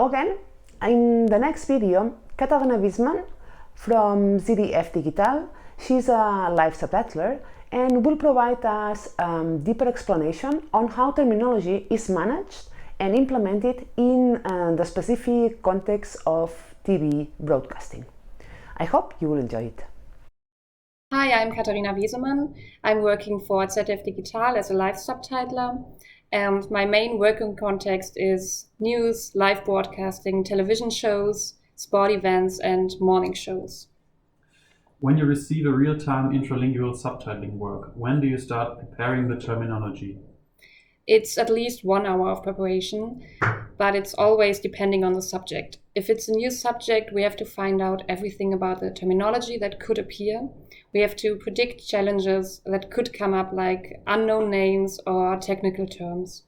Hello again. In the next video, Katharina Wiesmann from ZDF Digital, she's a live subtitler and will provide us deeper explanation on how terminology is managed and implemented in the specific context of TV broadcasting. I hope you will enjoy it. Hi, I'm Katharina Wiesmann. I'm working for ZDF Digital as a live subtitler, and my main working context is news, live broadcasting, television shows, sport events, and morning shows. When you receive a real-time intralingual subtitling work, when do you start preparing the terminology? It's at least 1 hour of preparation, but it's always depending on the subject. If it's a new subject, we have to find out everything about the terminology that could appear. We have to predict challenges that could come up, like unknown names or technical terms.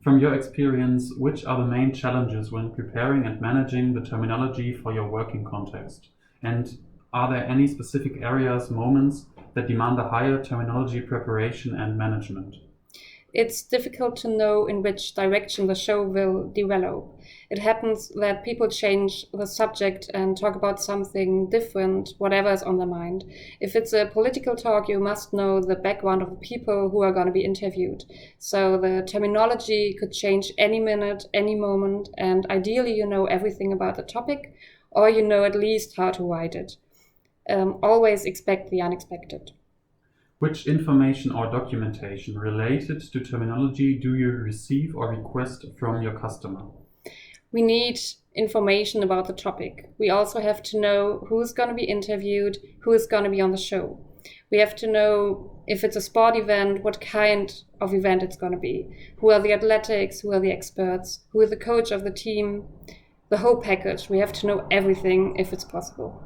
From your experience, which are the main challenges when preparing and managing the terminology for your working context? And are there any specific areas, moments that demand a higher terminology preparation and management? It's difficult to know in which direction the show will develop. It happens that people change the subject and talk about something different, whatever is on their mind. If it's a political talk, you must know the background of the people who are going to be interviewed. So the terminology could change any minute, any moment, and ideally you know everything about the topic, or you know at least how to write it. Always expect the unexpected. Which information or documentation related to terminology do you receive or request from your customer? We need information about the topic. We also have to know who's going to be interviewed, who is going to be on the show. We have to know if it's a sport event, what kind of event it's going to be. Who are the athletics, who are the experts, who is the coach of the team, the whole package. We have to know everything if it's possible.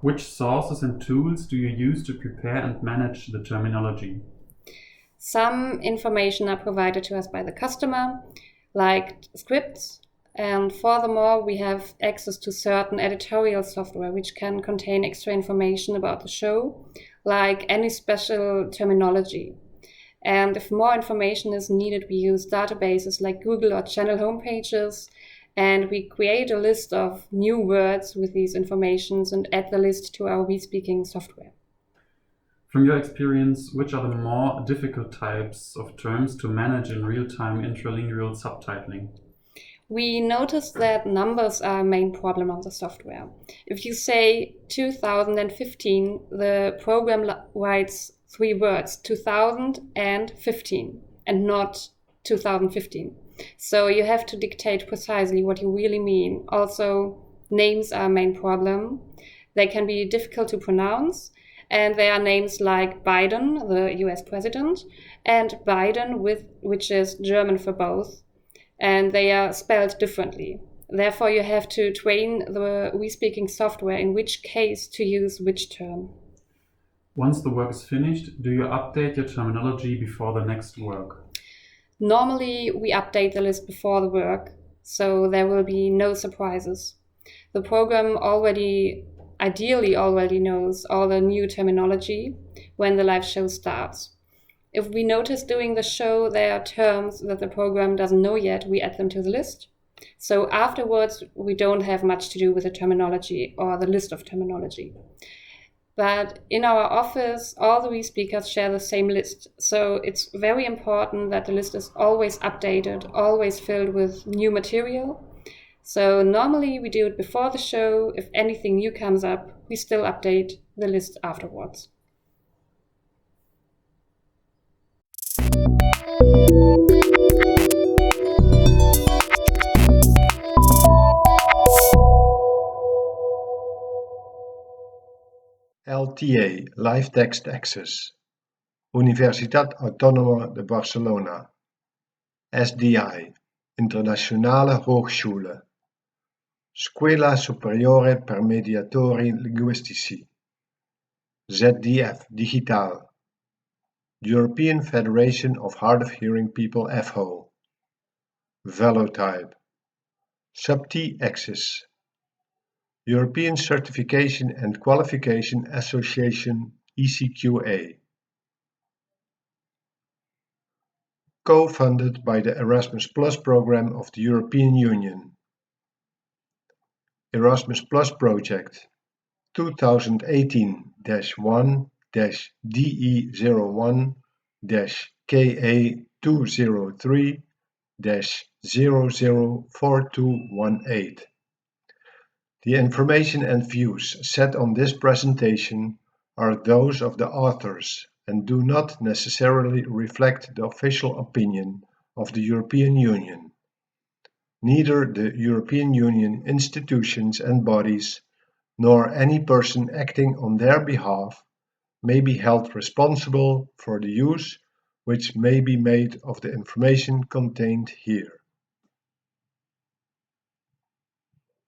Which sources and tools do you use to prepare and manage the terminology? Some information are provided to us by the customer, like scripts, and furthermore, we have access to certain editorial software which can contain extra information about the show, like any special terminology. And if more information is needed, we use databases like Google or channel homepages, and we create a list of new words with these informations and add the list to our WeSpeaking software. From your experience, which are the more difficult types of terms to manage in real-time intralingual subtitling? We noticed that numbers are a main problem on the software. If you say 2015, the program writes 3 words, 2015, and not 2015. So you have to dictate precisely what you really mean. Also, names are a main problem. They can be difficult to pronounce, and there are names like Biden, the US president, and Biden, which is German for both, and they are spelled differently. Therefore, you have to train the WeSpeaking software in which case to use which term. Once the work is finished, do you update your terminology before the next work? Normally, we update the list before the work, so there will be no surprises. The program ideally already knows all the new terminology when the live show starts. If we notice during the show there are terms that the program doesn't know yet, we add them to the list. So afterwards, we don't have much to do with the terminology or the list of terminology. But in our office, all the WeSpeakers share the same list. So it's very important that the list is always updated, always filled with new material. So normally we do it before the show. If anything new comes up, we still update the list afterwards. LTA Live Text Access, Universitat Autónoma de Barcelona, SDI, Internationale Hochschule, Scuola Superiore per Mediatori Linguistici, ZDF Digital, European Federation of Hard of Hearing People FHO, Velotype, Subti Access, European Certification and Qualification Association ECQA. Co-funded by the Erasmus Plus program of the European Union. Erasmus Plus Project 2018-1-DE01-KA203-004218. The information and views set on this presentation are those of the authors and do not necessarily reflect the official opinion of the European Union. Neither the European Union institutions and bodies nor any person acting on their behalf may be held responsible for the use which may be made of the information contained here.